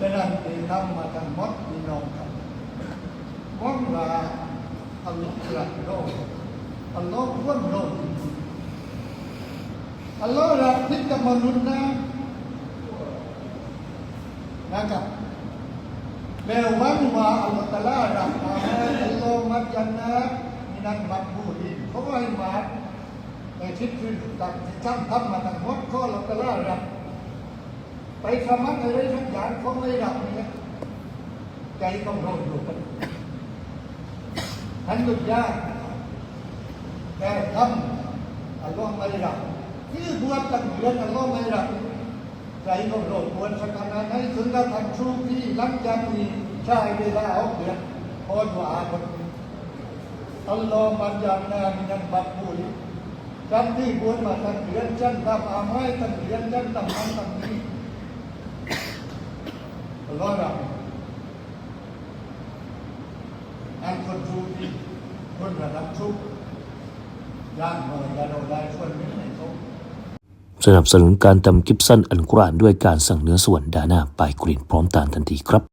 ะนั้นเองทำมาทั้งหมดพี่น้องครับว่างว่าอัลลอฮฺรักโลกอัลลอฮฺร่วมโลกอัลลอฮฺรักที่จะมนุษย์นะครับแล้ววันว่าอัลลอฮฺตะลารักมาอัลลอฮฺมัดยันนะมินันมัดบูดีเขาให้มาในทิศที่ต่างที่ทำมาทั้งหมดก็อัลลอฮฺตะลารักไปสมัครอะไรทุกอย่างเขาไม่รับเนี่ยใจต้องร้อนอยู่กันทันดุจยากแต่ทำอัลลอฮฺไม่รับที่บวชตั้งเดือนอัลลอฮฺไม่รับใจต้องร้อนควรสักขนาดไหนถึงกับทำชูที่หลังจากที่ใช้เวลาเอาเดือนพอดว่าคนอัลลอฮฺมันยามนามินันบักบูลิฉันที่บวชมาตั้งเดือนฉันทำอาไม้ตั้งเดือนฉันทำนั้นทำนี้อัลลอฮฺรับอันคนชูที่คนระดับชุกย่างมาอย่าเราได้ส่วนนี้ในโลกสนับสนุนการทำคลิปสั้นอัลกุรอานด้วยการสั่งเนื้อส่วนดาหน้าปลายกรีนพร้อมตามทันทีครับ